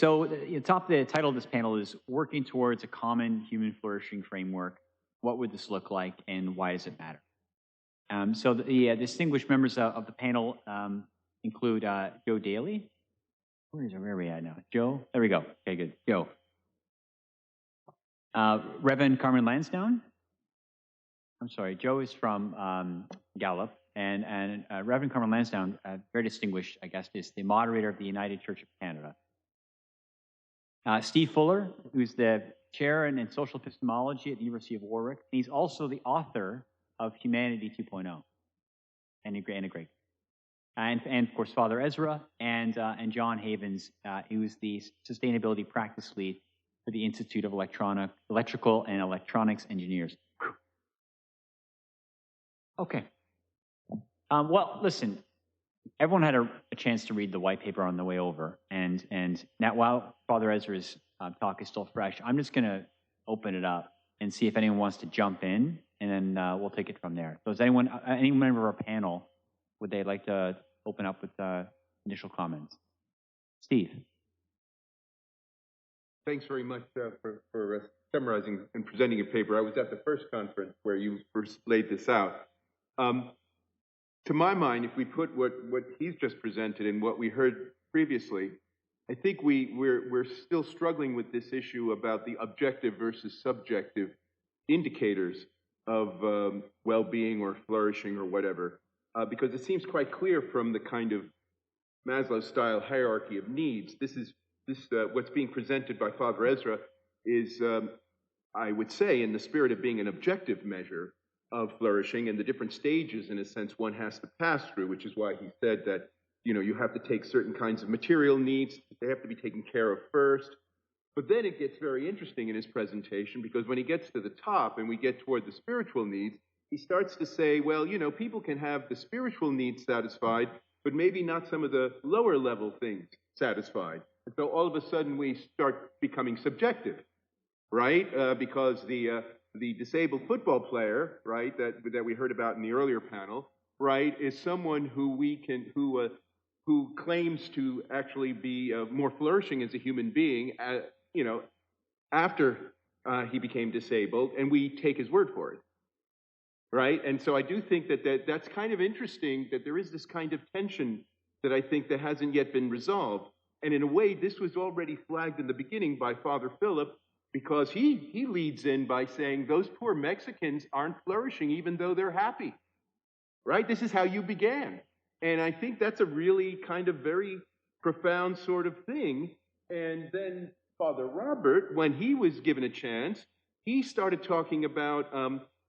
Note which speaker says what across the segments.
Speaker 1: so the title of this panel is Working Towards a Common Human Flourishing Framework. What would this look like and why does it matter? So the distinguished members of the panel include Joe Daly. Where are we at now? Joe? There we go. Okay, good. Joe. Reverend Carmen Lansdowne. I'm sorry, Joe is from Gallup. And Reverend Carmen Lansdowne, very distinguished, I guess, is the moderator of the United Church of Canada. Steve Fuller, who's the chair in social epistemology at the University of Warwick. He's also the author of Humanity 2.0 and a great. And of course, Father Ezra and John Havens, who's the sustainability practice lead for the Institute of Electrical and Electronics Engineers. Okay. Well, listen, everyone had a chance to read the white paper on the way over, and now while Father Ezra's talk is still fresh, I'm just going to open it up and see if anyone wants to jump in, and then we'll take it from there. So, is any member of our panel, would they like to open up with initial comments? Steve.
Speaker 2: Thanks very much for summarizing and presenting your paper. I was at the first conference where you first laid this out. To my mind, if we put what he's just presented and what we heard previously, I think we're still struggling with this issue about the objective versus subjective indicators of well-being or flourishing or whatever, because it seems quite clear from the kind of Maslow-style hierarchy of needs. What's being presented by Father Ezra is, I would say, in the spirit of being an objective measure of flourishing and the different stages, in a sense, one has to pass through, which is why he said that, you have to take certain kinds of material needs, they have to be taken care of first. But then it gets very interesting in his presentation, because when he gets to the top and we get toward the spiritual needs, he starts to say, well, people can have the spiritual needs satisfied, but maybe not some of the lower level things satisfied. And so all of a sudden we start becoming subjective, right? Because the disabled football player, right, that we heard about in the earlier panel, right, is someone who claims to actually be more flourishing as a human being, after he became disabled, and we take his word for it, right? And so I do think that's kind of interesting, that there is this kind of tension that I think that hasn't yet been resolved. And in a way, this was already flagged in the beginning by Father Philip, because he leads in by saying those poor Mexicans aren't flourishing even though they're happy, right? This is how you began. And I think that's a really kind of very profound sort of thing. And then Father Robert, when he was given a chance, he started talking about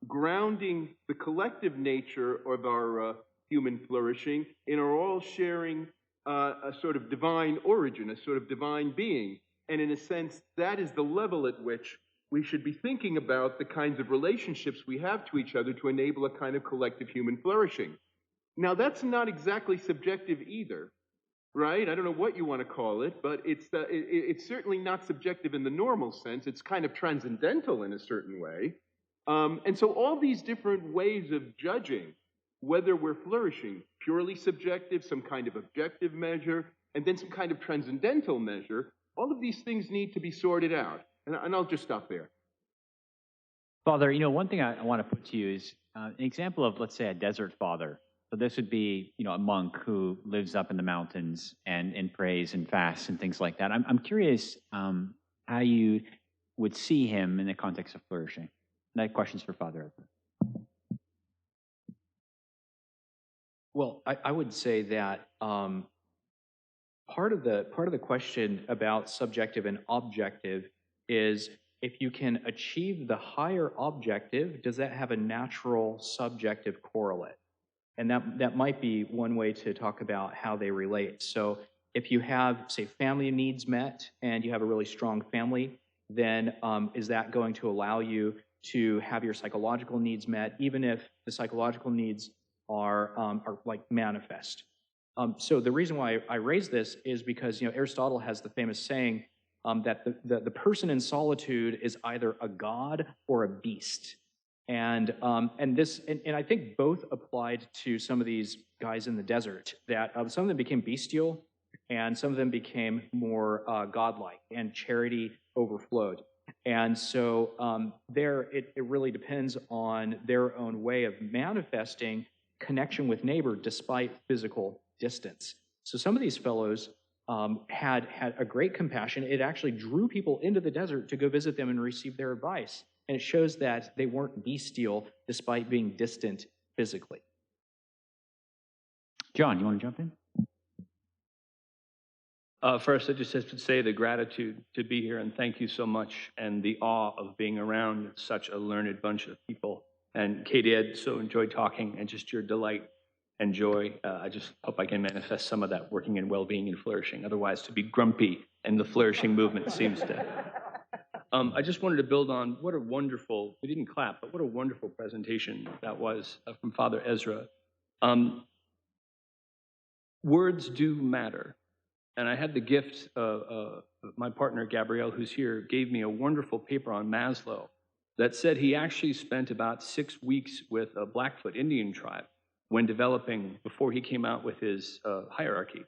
Speaker 2: grounding the collective nature of our human flourishing in our all sharing a sort of divine origin, a sort of divine being. And in a sense, that is the level at which we should be thinking about the kinds of relationships we have to each other to enable a kind of collective human flourishing. Now, that's not exactly subjective either, right? I don't know what you want to call it, but it's certainly not subjective in the normal sense. It's kind of transcendental in a certain way. And so all these different ways of judging whether we're flourishing, purely subjective, some kind of objective measure, and then some kind of transcendental measure, all of these things need to be sorted out. And I'll just stop there.
Speaker 1: Father, one thing I want to put to you is an example of, let's say, a desert father. So this would be, a monk who lives up in the mountains and prays and fasts and things like that. I'm curious how you would see him in the context of flourishing. That question's for Father Ezra.
Speaker 3: Well, I would say that part of the question about subjective and objective is, if you can achieve the higher objective, does that have a natural subjective correlate? And that might be one way to talk about how they relate. So if you have, say, family needs met and you have a really strong family, then is that going to allow you to have your psychological needs met, even if the psychological needs are like manifest? So the reason why I raise this is because Aristotle has the famous saying that the person in solitude is either a god or a beast, and I think both applied to some of these guys in the desert. That some of them became bestial, and some of them became more godlike, and charity overflowed. And so it really depends on their own way of manifesting connection with neighbor despite physical distance. So some of these fellows had a great compassion. It actually drew people into the desert to go visit them and receive their advice. And it shows that they weren't bestial despite being distant physically.
Speaker 1: John, you want to jump in?
Speaker 4: First, I just have to say the gratitude to be here, and thank you so much, and the awe of being around such a learned bunch of people. And Katie, I so enjoyed talking, and just your delight and joy. I just hope I can manifest some of that working in well-being and flourishing. Otherwise, to be grumpy and the flourishing movement seems to. I just wanted to build on what a wonderful, we didn't clap, but what a wonderful presentation that was from Father Ezra. Words do matter. And I had the gift of my partner, Gabrielle, who's here, gave me a wonderful paper on Maslow that said he actually spent about 6 weeks with a Blackfoot Indian tribe when developing, before he came out with his hierarchy.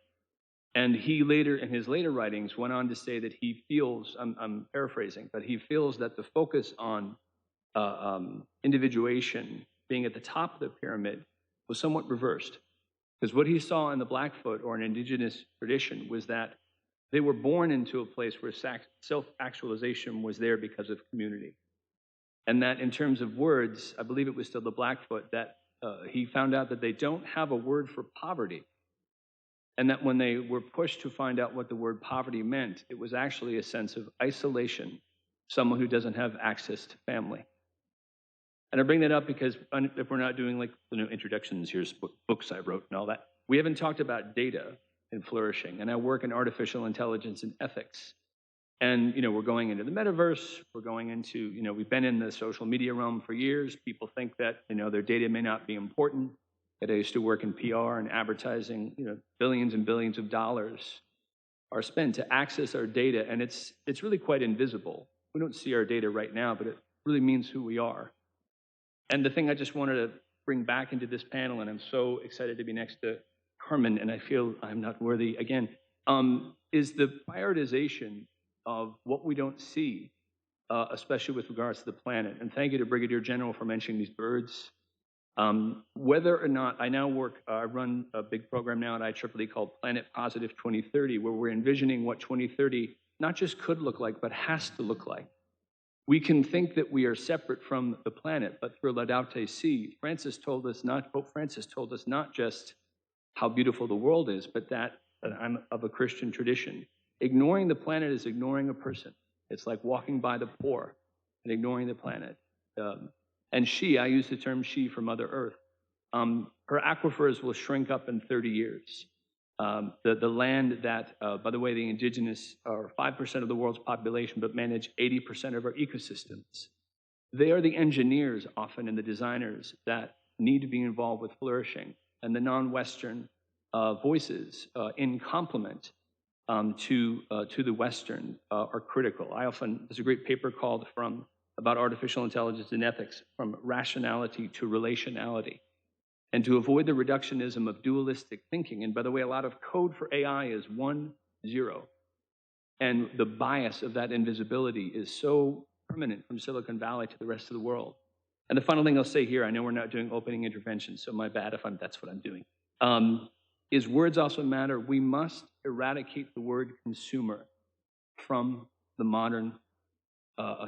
Speaker 4: And he later, in his later writings, went on to say that he feels, I'm paraphrasing, but he feels that the focus on individuation being at the top of the pyramid was somewhat reversed. Because what he saw in the Blackfoot or an indigenous tradition was that they were born into a place where self-actualization was there because of community. And that in terms of words, I believe it was still the Blackfoot, that he found out that they don't have a word for poverty. And that when they were pushed to find out what the word poverty meant, it was actually a sense of isolation, someone who doesn't have access to family. And I bring that up because if we're not doing like introductions, here's books I wrote and all that, we haven't talked about data in flourishing. And I work in artificial intelligence and ethics. And, we're going into the metaverse, we're going into, we've been in the social media realm for years. People think that, their data may not be important. I used to work in PR and advertising, billions and billions of dollars are spent to access our data. And it's really quite invisible. We don't see our data right now, but it really means who we are. And the thing I just wanted to bring back into this panel, and I'm so excited to be next to Carmen, and I feel I'm not worthy again, is the prioritization of what we don't see, especially with regards to the planet. And thank you to Brigadier General for mentioning these birds. Whether or not, I run a big program now at IEEE called Planet Positive 2030, where we're envisioning what 2030 not just could look like, but has to look like. We can think that we are separate from the planet, but through Laudate Si, Pope Francis told us not just how beautiful the world is, but that I'm of a Christian tradition. Ignoring the planet is ignoring a person. It's like walking by the poor and ignoring the planet. And I use the term she for Mother Earth. Her aquifers will shrink up in 30 years. The land that, by the way, the indigenous are 5% of the world's population, but manage 80% of our ecosystems. They are the engineers often and the designers that need to be involved with flourishing. And the non-Western voices in complement to the Western are critical. There's a great paper called about artificial intelligence and ethics, from rationality to relationality. And to avoid the reductionism of dualistic thinking. And by the way, a lot of code for AI is 1, 0. And the bias of that invisibility is so permanent from Silicon Valley to the rest of the world. And the final thing I'll say here, I know we're not doing opening interventions, so my bad if that's what I'm doing, is words also matter. We must eradicate the word consumer from the modern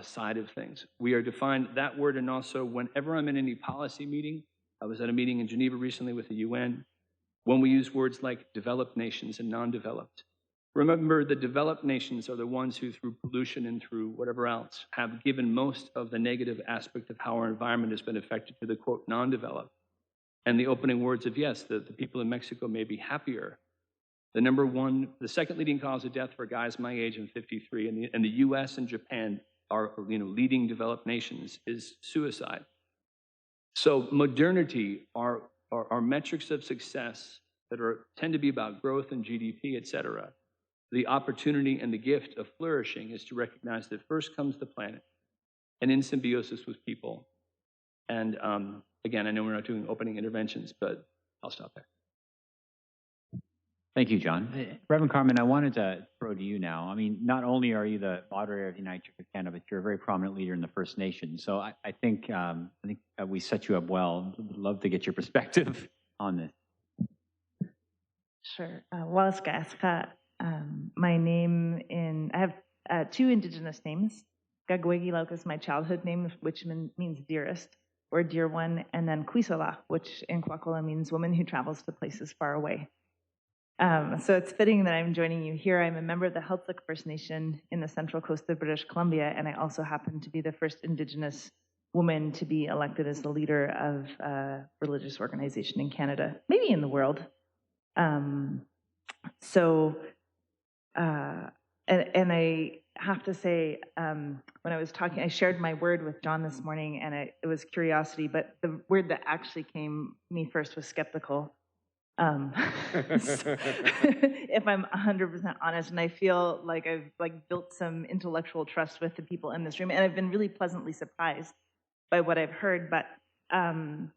Speaker 4: side of things. We are defined that word, and also whenever I'm in any policy meeting, I was at a meeting in Geneva recently with the UN, when we use words like developed nations and non-developed. Remember, the developed nations are the ones who, through pollution and through whatever else, have given most of the negative aspect of how our environment has been affected to the, quote, non-developed. And the opening words of, yes, the people in Mexico may be happier. The second leading cause of death for guys my age, I'm 53, and the US and Japan are leading developed nations, is suicide. So modernity are metrics of success that tend to be about growth and GDP, et cetera. The opportunity and the gift of flourishing is to recognize that first comes the planet, and in symbiosis with people. And again, I know we're not doing opening interventions, but I'll stop there.
Speaker 1: Thank you, John. Reverend Carmen, I wanted to throw to you now. I mean, not only are you the moderator of the United Church of Canada, but you're a very prominent leader in the First Nations. So I think we set you up well. Would love to get your perspective on this.
Speaker 5: Sure. My name I have two Indigenous names. Gagwegi is my childhood name, which means dearest, or dear one, and then Kwisala, which in Kwakwala means woman who travels to places far away. So it's fitting that I'm joining you here. I'm a member of the Heiltsuk First Nation in the central coast of British Columbia, and I also happen to be the first Indigenous woman to be elected as the leader of a religious organization in Canada, maybe in the world. And I have to say, when I was talking, I shared my word with John this morning, and it was curiosity, but the word that actually came to me first was skeptical. If I'm 100% honest, and I feel like I've built some intellectual trust with the people in this room, and I've been really pleasantly surprised by what I've heard. But and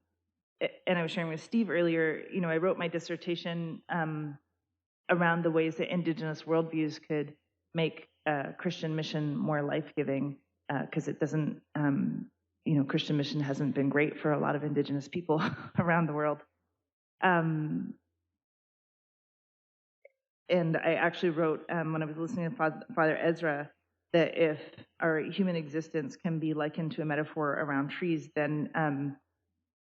Speaker 5: I was sharing with Steve earlier, I wrote my dissertation around the ways that Indigenous worldviews could make Christian mission more life-giving, because it doesn't, Christian mission hasn't been great for a lot of Indigenous people around the world. And I actually wrote, when I was listening to Father Ezra, that if our human existence can be likened to a metaphor around trees, then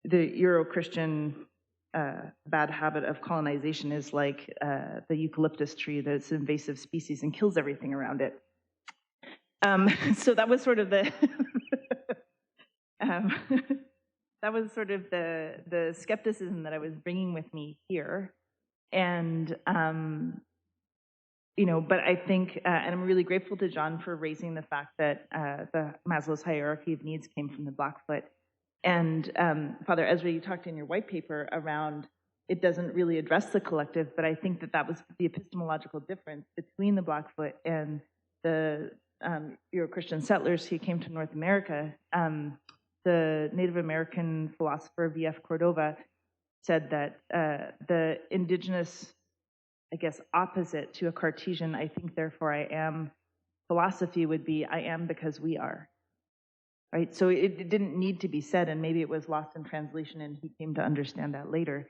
Speaker 5: the Euro-Christian bad habit of colonization is like the eucalyptus tree that's an invasive species and kills everything around it. So that was sort of the that was sort of the skepticism that I was bringing with me here. And, but I think, and I'm really grateful to John for raising the fact that the Maslow's hierarchy of needs came from the Blackfoot. And Father Ezra, you talked in your white paper around it doesn't really address the collective, but I think that was the epistemological difference between the Blackfoot and the Euro-Christian settlers who came to North America. The Native American philosopher V.F. Cordova said that the indigenous, opposite to a Cartesian, I think, therefore I am, philosophy would be, I am because we are. Right? So it didn't need to be said, and maybe it was lost in translation, and he came to understand that later.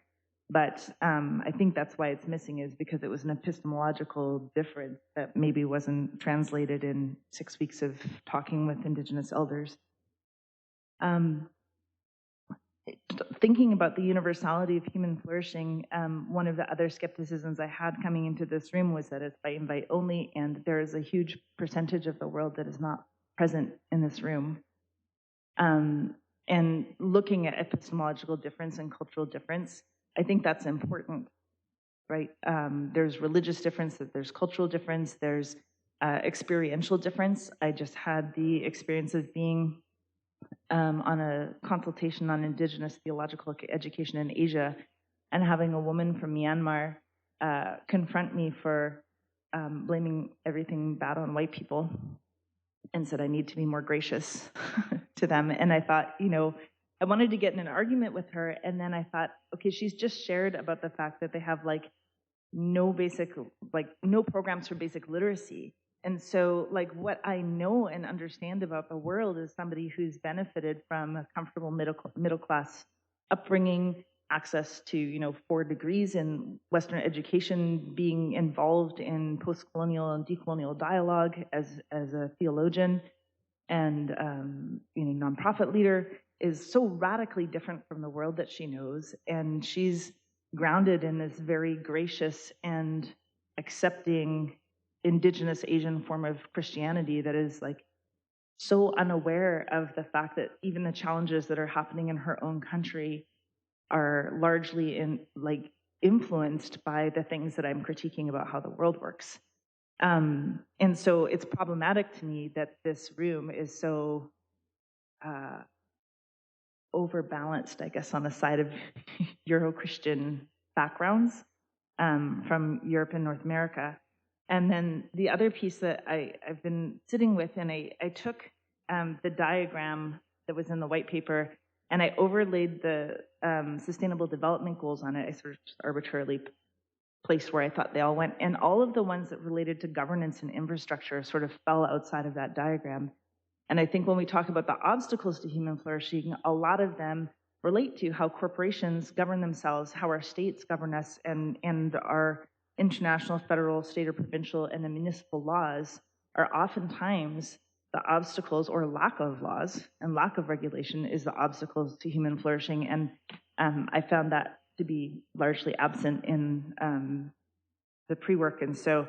Speaker 5: But I think that's why it's missing, is because it was an epistemological difference that maybe wasn't translated in 6 weeks of talking with Indigenous elders. Thinking about the universality of human flourishing, one of the other skepticisms I had coming into this room was that it's by invite only, and there is a huge percentage of the world that is not present in this room. And looking at epistemological difference and cultural difference, I think that's important, right? There's religious difference, there's cultural difference, there's experiential difference. I just had the experience of being on a consultation on Indigenous theological education in Asia, and having a woman from Myanmar confront me for blaming everything bad on white people, and said I need to be more gracious to them. And I thought, I wanted to get in an argument with her, and then I thought, okay, she's just shared about the fact that they have no programs for basic literacy. And so, what I know and understand about the world is somebody who's benefited from a comfortable middle class upbringing, access to 4 degrees in Western education, being involved in post-colonial and decolonial dialogue as a theologian and nonprofit leader, is so radically different from the world that she knows, and she's grounded in this very gracious and accepting Indigenous Asian form of Christianity that is so unaware of the fact that even the challenges that are happening in her own country are largely influenced by the things that I'm critiquing about how the world works. And so it's problematic to me that this room is so overbalanced, on the side of Euro-Christian backgrounds from Europe and North America. And then the other piece that I've been sitting with, and I took the diagram that was in the white paper, and I overlaid the Sustainable Development Goals on it. I sort of just arbitrarily place where I thought they all went. And all of the ones that related to governance and infrastructure sort of fell outside of that diagram. And I think when we talk about the obstacles to human flourishing, a lot of them relate to how corporations govern themselves, how our states govern us, and our international, federal, state, or provincial, and the municipal laws are oftentimes the obstacles, or lack of laws and lack of regulation is the obstacles to human flourishing. And I found that to be largely absent in the pre-work. And so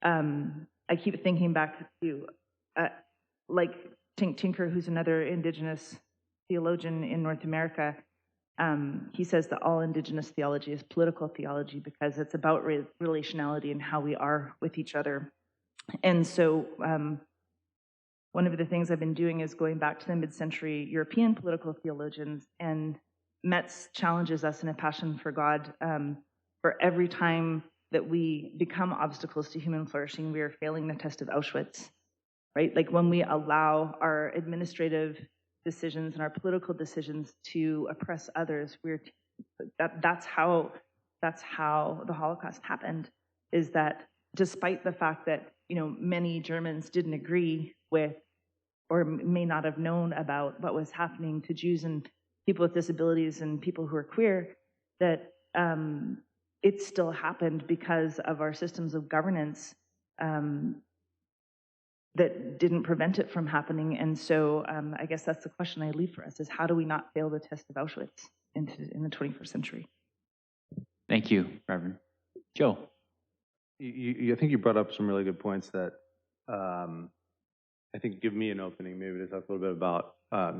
Speaker 5: I keep thinking back to like Tinker, who's another indigenous theologian in North America. He says that all indigenous theology is political theology because it's about relationality and how we are with each other. And so one of the things I've been doing is going back to the mid-century European political theologians, and Metz challenges us in A Passion for God. For every time that we become obstacles to human flourishing, we are failing the test of Auschwitz, right? Like when we allow our administrative decisions and our political decisions to oppress others, that's how the Holocaust happened. Is that despite the fact that many Germans didn't agree with or may not have known about what was happening to Jews and people with disabilities and people who are queer, that it still happened because of our systems of governance that didn't prevent it from happening. And so I guess that's the question I leave for us, is how do we not fail the test of Auschwitz in the 21st century?
Speaker 1: Thank you, Reverend. Joe.
Speaker 6: I think you brought up some really good points that I think give me an opening maybe to talk a little bit about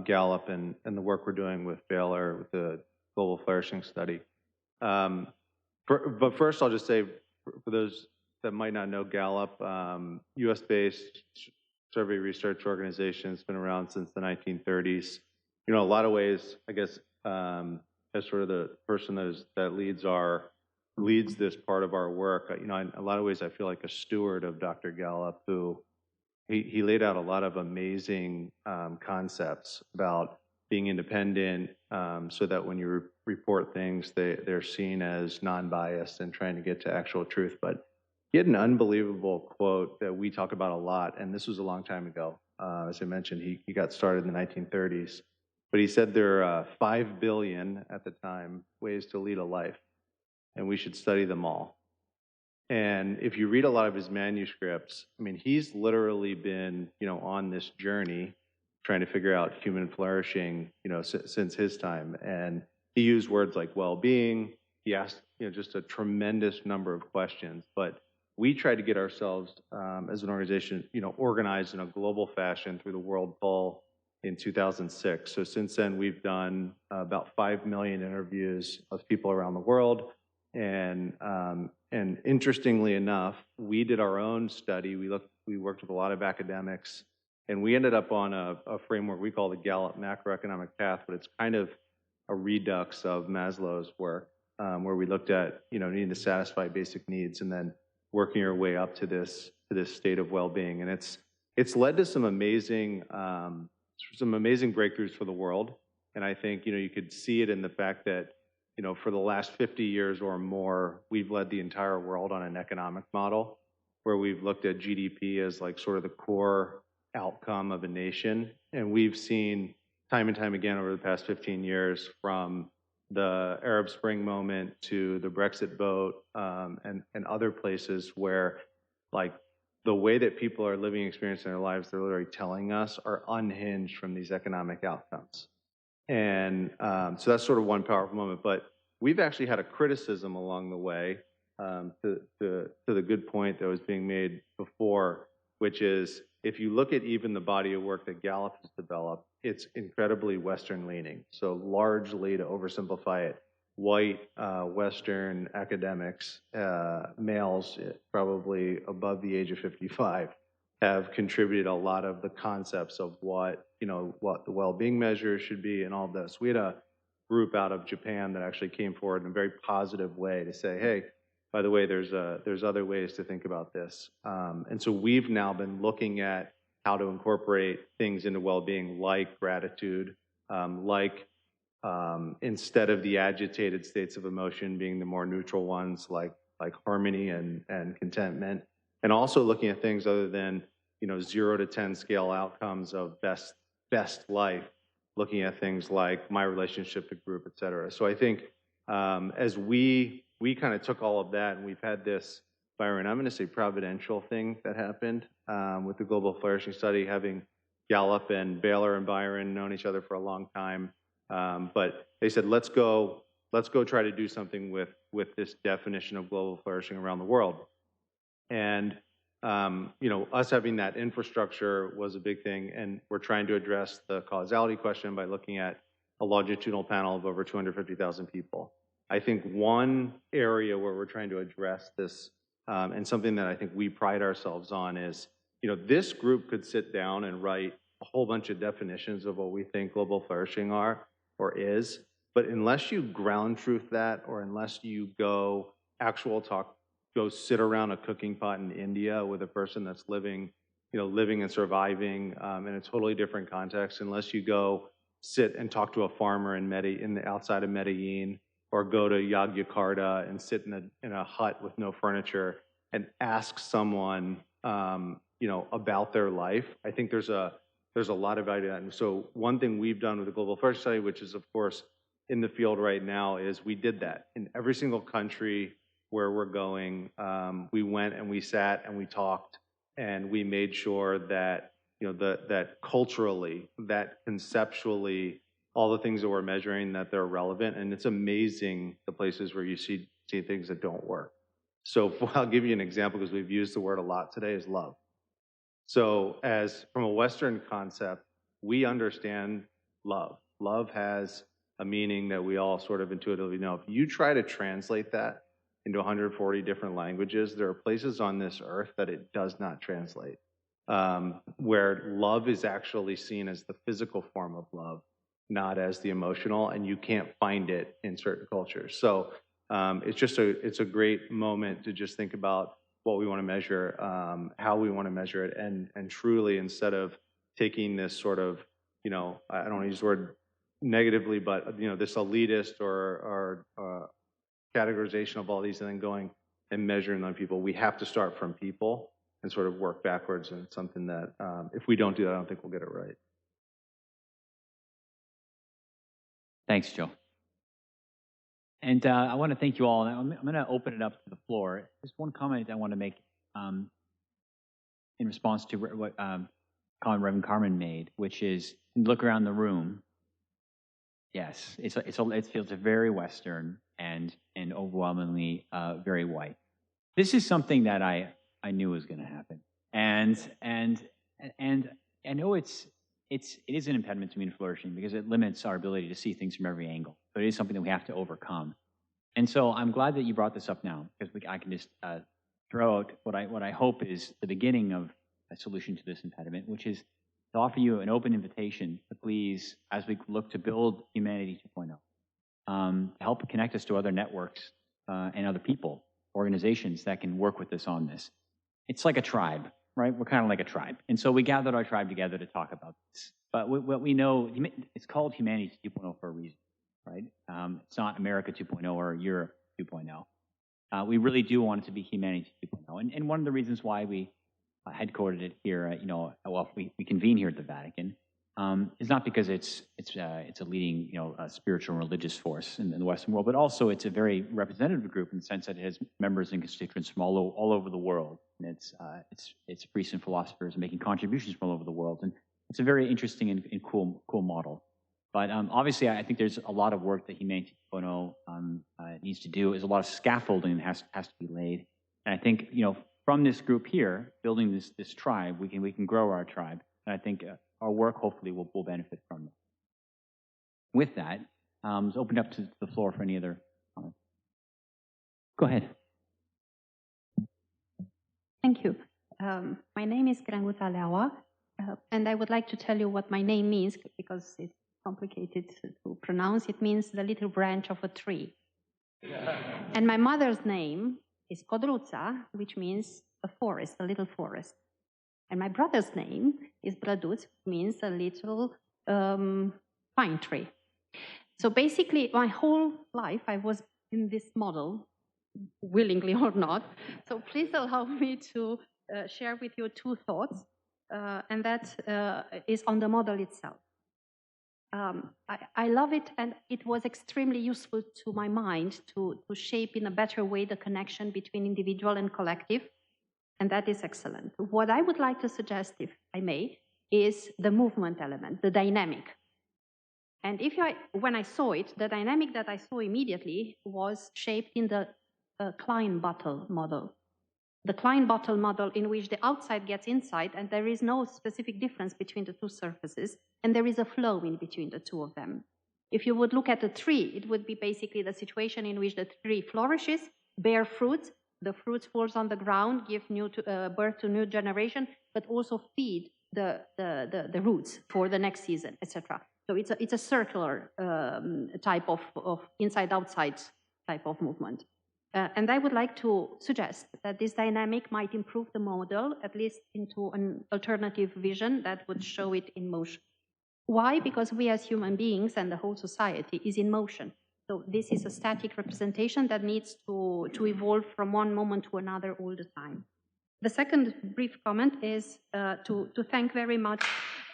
Speaker 6: Gallup and the work we're doing with Baylor with the Global Flourishing Study. But first, I'll just say, for those that might not know Gallup, U.S.-based survey research organization. It's been around since the 1930s. In a lot of ways, I guess, as sort of the person that leads this part of our work, in a lot of ways, I feel like a steward of Dr. Gallup, who he laid out a lot of amazing concepts about being independent, so that when you report things, they're seen as non-biased and trying to get to actual truth. But he had an unbelievable quote that we talk about a lot, and this was a long time ago. As I mentioned, he got started in the 1930s. But he said there are 5 billion at the time ways to lead a life, and we should study them all. And if you read a lot of his manuscripts, he's literally been, on this journey trying to figure out human flourishing, since his time. And he used words like well-being. He asked, just a tremendous number of questions. But we tried to get ourselves, as an organization, organized in a global fashion through the World Poll in 2006. So since then, we've done about 5 million interviews of people around the world. And interestingly enough, we did our own study. We worked with a lot of academics, and we ended up on a framework we call the Gallup macroeconomic path, but it's kind of a redux of Maslow's work, where we looked at needing to satisfy basic needs and then working our way up to this state of well-being. And it's led to some amazing breakthroughs for the world. And I think you could see it in the fact that for the last 50 years or more, we've led the entire world on an economic model where we've looked at GDP as like sort of the core outcome of a nation. And we've seen time and time again over the past 15 years, from the Arab Spring moment to the Brexit vote, and other places where like the way that people are living, experiencing their lives, they're literally telling us, are unhinged from these economic outcomes. And so that's sort of one powerful moment. But we've actually had a criticism along the way, to the good point that was being made before, which is if you look at even the body of work that Gallup has developed, it's incredibly Western leaning. So largely, to oversimplify it, white Western academics, males probably above the age of 55, have contributed a lot of the concepts of what the well-being measures should be and all of this. We had a group out of Japan that actually came forward in a very positive way to say, hey, by the way, there's other ways to think about this. And so we've now been looking at how to incorporate things into well-being like gratitude, instead of the agitated states of emotion being the more neutral ones, like like harmony and contentment, and also looking at things other than 0 to 10 scale outcomes of best life, looking at things like my relationship to group, et cetera. So I think as we kind of took all of that, and we've had this, Byron, I'm going to say providential thing that happened with the Global Flourishing Study, having Gallup and Baylor and Byron known each other for a long time. But they said, let's go try to do something with this definition of global flourishing around the world. And us having that infrastructure was a big thing, and we're trying to address the causality question by looking at a longitudinal panel of over 250,000 people. I think one area where we're trying to address this, and something that I think we pride ourselves on is, this group could sit down and write a whole bunch of definitions of what we think global flourishing are or is, but unless you ground truth that, or unless you go sit around a cooking pot in India with a person that's living and surviving in a totally different context, unless you go sit and talk to a farmer in the outside of Medellin, or go to Yogyakarta and sit in a hut with no furniture and ask someone about their life, I think there's a lot of value to that. And so one thing we've done with the Global Flourishing Study, which is of course in the field right now, is we did that in every single country where we're going. We went and we sat and we talked, and we made sure that that culturally, that conceptually, all the things that we're measuring, that they're relevant. And it's amazing the places where you see things that don't work. So I'll give you an example, because we've used the word a lot today, is love. So from a Western concept, we understand love. Love has a meaning that we all sort of intuitively know. If you try to translate that into 140 different languages, there are places on this earth that it does not translate, where love is actually seen as the physical form of love, not as the emotional, and you can't find it in certain cultures. So it's a great moment to just think about what we want to measure, how we want to measure it, and truly, instead of taking this sort of, I don't want to use the word negatively, but this elitist or categorization of all these and then going and measuring on people, we have to start from people and sort of work backwards. And it's something that if we don't do that, I don't think we'll get it right.
Speaker 1: Thanks, Joe. And I want to thank you all. I'm going to open it up to the floor. Just one comment I want to make in response to what Reverend Carmen made, which is look around the room. Yes, it feels very Western and overwhelmingly very white. This is something that I knew was going to happen, and I know it is an impediment to human flourishing because it limits our ability to see things from every angle. But it is something that we have to overcome. And so I'm glad that you brought this up now, because I can just throw out what I hope is the beginning of a solution to this impediment, which is to offer you an open invitation to please, as we look to build Humanity 2.0, help connect us to other networks and other people, organizations that can work with us on this. It's like a tribe, right? We're kind of like a tribe. And so we gathered our tribe together to talk about this. But what we know, it's called Humanity 2.0 for a reason, right? It's not America 2.0 or Europe 2.0. We really do want it to be Humanity 2.0. And one of the reasons why we headquartered it here, we convene here at the Vatican, is not because it's a leading, spiritual and religious force in the Western world, but also it's a very representative group in the sense that it has members and constituents from all over the world, and it's priests and philosophers making contributions from all over the world, and it's a very interesting and cool model. But obviously, I think there's a lot of work that Humanity 2.0 needs to do. There's a lot of scaffolding that has to be laid, and I think from this group here, building this tribe, we can grow our tribe, and I think our work hopefully will benefit from it. With that, let's open up to the floor for any other comments. Go ahead.
Speaker 7: Thank you. My name is Granguta Leaua, and I would like to tell you what my name means, because it's complicated to pronounce. It means the little branch of a tree. And my mother's name is Codruța, which means a forest, a little forest. And my brother's name is Brăduț, which means a little pine tree. So basically, my whole life, I was in this model willingly or not. So please allow me to share with you two thoughts, and that is on the model itself. I love it, and it was extremely useful to my mind to shape in a better way the connection between individual and collective, and that is excellent. What I would like to suggest, if I may, is the movement element, the dynamic. And when I saw it, the dynamic that I saw immediately was shaped in the Klein-Bottle model. The Klein-Bottle model in which the outside gets inside and there is no specific difference between the two surfaces, and there is a flow in between the two of them. If you would look at a tree, it would be basically the situation in which the tree flourishes, bear fruits, the fruits falls on the ground, give birth to new generation, but also feed the roots for the next season, etc. So it's a circular type of inside-outside type of movement. And I would like to suggest that this dynamic might improve the model, at least into an alternative vision that would show it in motion. Why? Because we as human beings and the whole society is in motion. So this is a static representation that needs to evolve from one moment to another all the time. The second brief comment is to thank very much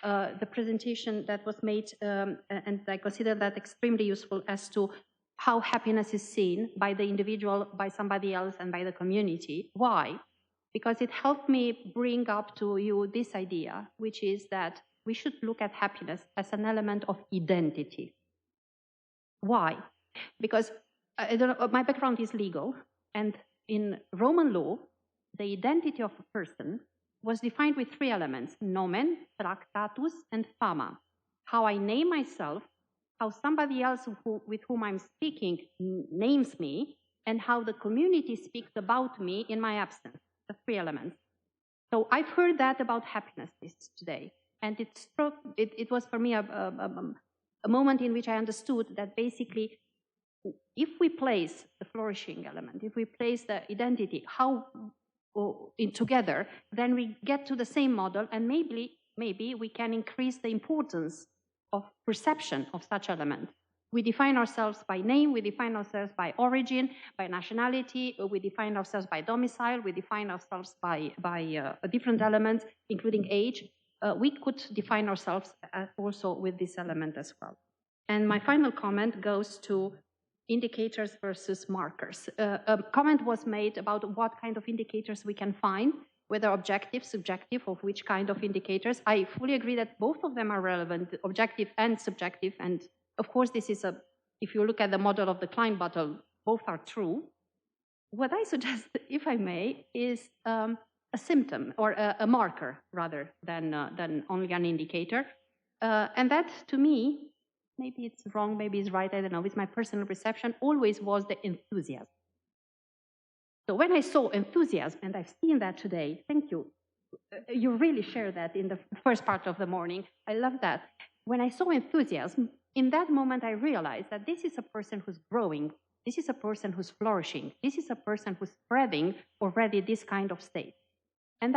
Speaker 7: the presentation that was made, and I consider that extremely useful as to how happiness is seen by the individual, by somebody else, and by the community. Why? Because it helped me bring up to you this idea, which is that we should look at happiness as an element of identity. Why? Because my background is legal, and in Roman law, the identity of a person was defined with three elements: nomen, tractatus, and fama. How I name myself, how somebody else with whom I'm speaking names me, and how the community speaks about me in my absence, the three elements. So I've heard that about happiness today, and it was for me a moment in which I understood that basically, if we place the flourishing element, if we place the identity, together, then we get to the same model, and maybe we can increase the importance of perception of such element. We define ourselves by name, we define ourselves by origin, by nationality, we define ourselves by domicile, we define ourselves by different elements, including age. We could define ourselves also with this element as well. And my final comment goes to indicators versus markers. A comment was made about what kind of indicators we can find, whether objective, subjective, of which kind of indicators. I fully agree that both of them are relevant, objective and subjective. And of course, this is if you look at the model of the Klein-Bottle, both are true. What I suggest, if I may, is a symptom or a marker rather than only an indicator. And that, to me, maybe it's wrong, maybe it's right, I don't know, it's my personal perception, always was the enthusiasm. So when I saw enthusiasm, and I've seen that today, thank you. You really share that in the first part of the morning. I love that. When I saw enthusiasm, in that moment I realized that this is a person who's growing, this is a person who's flourishing, this is a person who's spreading already this kind of state. And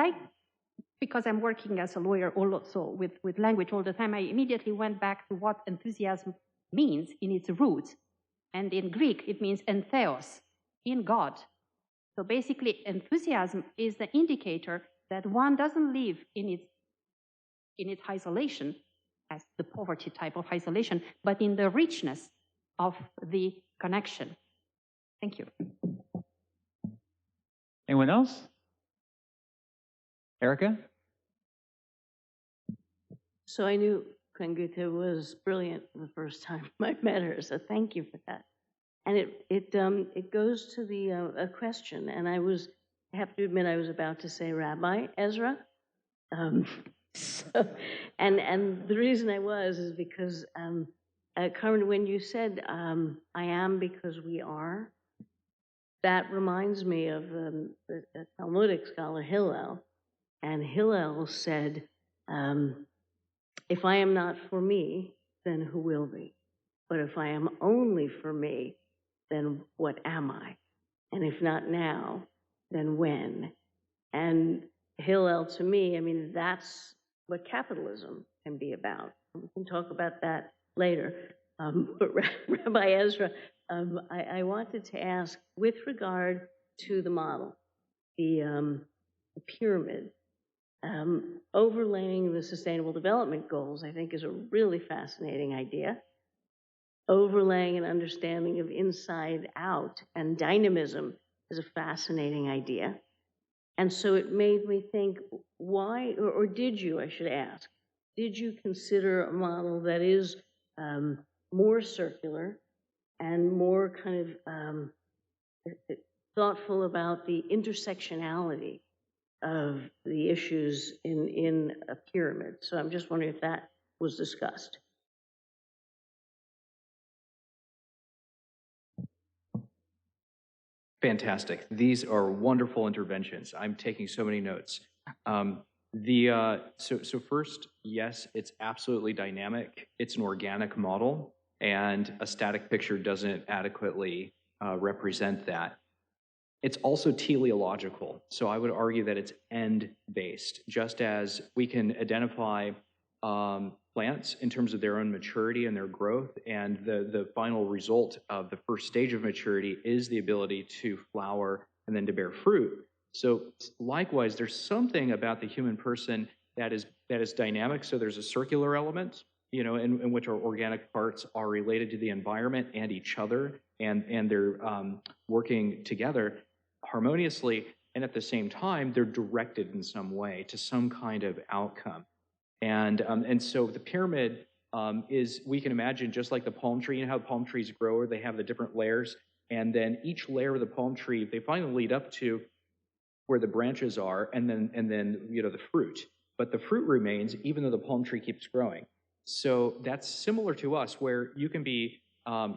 Speaker 7: because I'm working as a lawyer also with language all the time, I immediately went back to what enthusiasm means in its roots. And in Greek, it means entheos, in God. So basically, enthusiasm is the indicator that one doesn't live in its isolation, as the poverty type of isolation, but in the richness of the connection. Thank you.
Speaker 1: Anyone else? Erica?
Speaker 8: So I knew Kangita was brilliant the first time I met her, so thank you for that. And it goes to the question, and I have to admit I was about to say Rabbi Ezra. And the reason I was is because, Carmen, when you said, I am because we are, that reminds me of the Talmudic scholar Hillel. And Hillel said, if I am not for me, then who will be? But if I am only for me, then what am I? And if not now, then when? And Hillel, to me, I mean, that's what capitalism can be about. We can talk about that later. But Rabbi Ezra, I wanted to ask, with regard to the model, the pyramid, overlaying the Sustainable Development Goals, I think, is a really fascinating idea. Overlaying an understanding of inside out and dynamism is a fascinating idea. And so it made me think, why, or did you, I should ask, did you consider a model that is more circular and more kind of thoughtful about the intersectionality of the issues in a pyramid? So I'm just wondering if that was discussed.
Speaker 3: Fantastic. These are wonderful interventions. I'm taking so many notes. So first, yes, it's absolutely dynamic. It's an organic model, and a static picture doesn't adequately represent that. It's also teleological. So I would argue that it's end-based, just as we can identify plants in terms of their own maturity and their growth, and the final result of the first stage of maturity is the ability to flower and then to bear fruit. So likewise, there's something about the human person that is dynamic. So there's a circular element, you know, in which our organic parts are related to the environment and each other, and they're working together harmoniously, and at the same time, they're directed in some way to some kind of outcome. And so the pyramid is, we can imagine, just like the palm tree. You know how palm trees grow, they have the different layers, and then each layer of the palm tree, they finally lead up to where the branches are, and then you know, the fruit. But the fruit remains even though the palm tree keeps growing. So that's similar to us, where you can be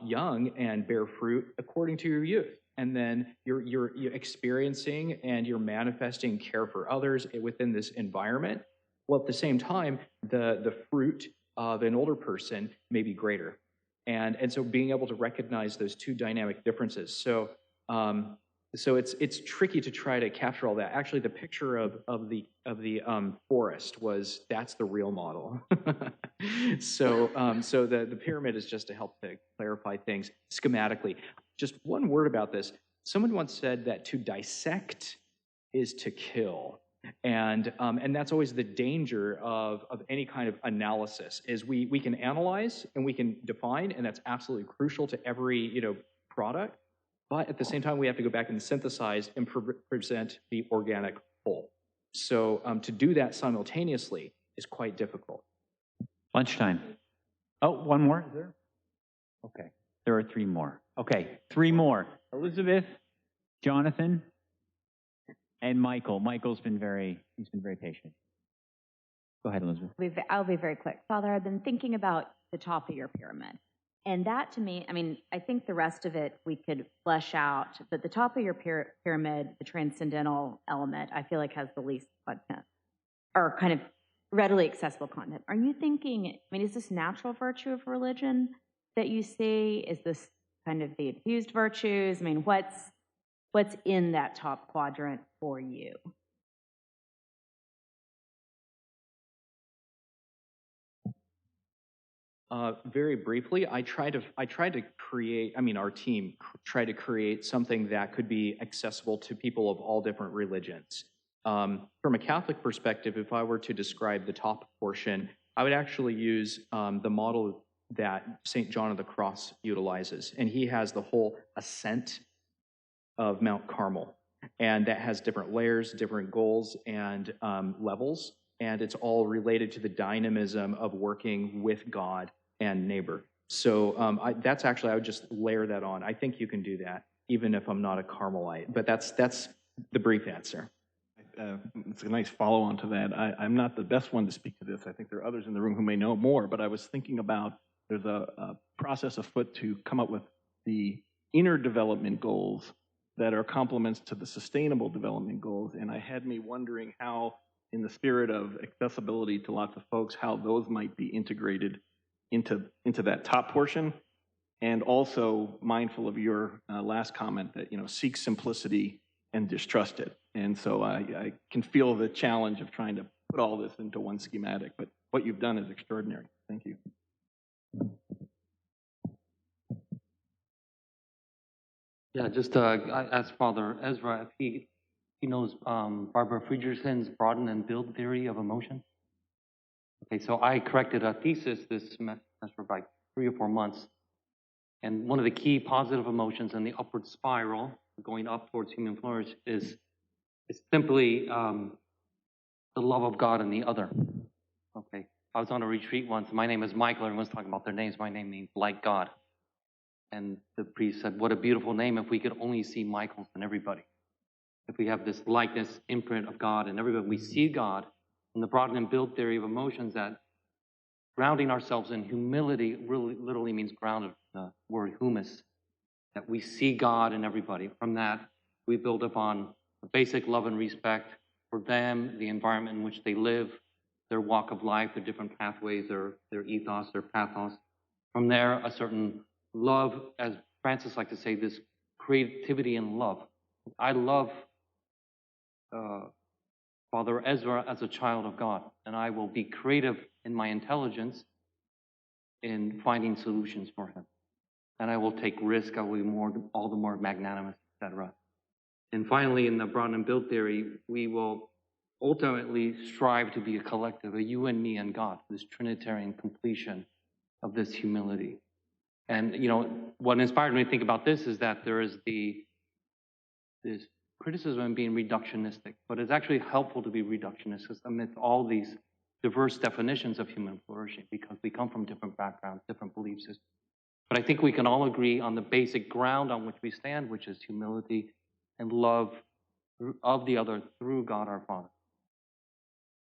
Speaker 3: young and bear fruit according to your youth. And then you're experiencing and you're manifesting care for others within this environment. Well, at the same time, the fruit of an older person may be greater. And so being able to recognize those two dynamic differences. So it's tricky to try to capture all that. Actually, the picture of the forest that's the real model. So the pyramid is just to help to clarify things schematically. Just one word about this. Someone once said that to dissect is to kill. And that's always the danger of any kind of analysis, is we can analyze and we can define, and that's absolutely crucial to every, you know, product. But at the same time, we have to go back and synthesize and present the organic whole. So to do that simultaneously is quite difficult.
Speaker 1: Lunchtime. Oh, one more? Is there? Okay. There are three more. Okay, three more. Elizabeth, Jonathan, and Michael. Michael's been very patient. Go ahead, Elizabeth.
Speaker 9: I'll be very quick. Father, I've been thinking about the top of your pyramid. And that, to me, I mean, I think the rest of it we could flesh out, but the top of your pyramid, the transcendental element, I feel like has the least content, or kind of readily accessible content. Are you thinking, I mean, is this natural virtue of religion that you see? Is this kind of the infused virtues? I mean, what's in that top quadrant for you?
Speaker 3: Very briefly, I tried to create, I mean, our team tried to create something that could be accessible to people of all different religions. From a Catholic perspective, if I were to describe the top portion, I would actually use the model that St. John of the Cross utilizes. And he has the whole ascent of Mount Carmel. And that has different layers, different goals, and levels. And it's all related to the dynamism of working with God and neighbor. So that's actually, I would just layer that on. I think you can do that, even if I'm not a Carmelite. But that's the brief answer.
Speaker 10: It's a nice follow-on to that. I'm not the best one to speak to this. I think there are others in the room who may know more, but I was thinking about there's a process afoot to come up with the inner development goals that are complements to the sustainable development goals. And I had me wondering how, in the spirit of accessibility to lots of folks, how those might be integrated into that top portion. And also mindful of your last comment that, you know, seek simplicity and distrust it. And so I can feel the challenge of trying to put all this into one schematic, but what you've done is extraordinary. Thank you.
Speaker 11: Yeah, just I asked Father Ezra if he knows Barbara Friedrichsen's broaden and build theory of emotion. Okay, so I corrected a thesis this semester by 3 or 4 months. And one of the key positive emotions in the upward spiral going up towards human flourish is simply the love of God and the other. Okay, I was on a retreat once. My name is Michael. Everyone's talking about their names. My name means like God. And the priest said, what a beautiful name if we could only see Michaels in everybody. If we have this likeness, imprint of God in everybody, we see God. And the broaden and build theory of emotions, that grounding ourselves in humility really literally means grounded, the word humus, that we see God in everybody. From that, we build upon a basic love and respect for them, the environment in which they live, their walk of life, their different pathways, their ethos, their pathos. From there, a certain love, as Francis likes to say, this creativity and love. I love Father Ezra as a child of God, and I will be creative in my intelligence in finding solutions for him. And I will take risk, I will be all the more magnanimous, etc. And finally, in the broaden and build theory, we will ultimately strive to be a collective, a you and me and God, this Trinitarian completion of this humility. And, you know, what inspired me to think about this is that there is this criticism of being reductionistic, but it's actually helpful to be reductionist amidst all these diverse definitions of human flourishing, because we come from different backgrounds, different belief systems. But I think we can all agree on the basic ground on which we stand, which is humility and love of the other through God our Father.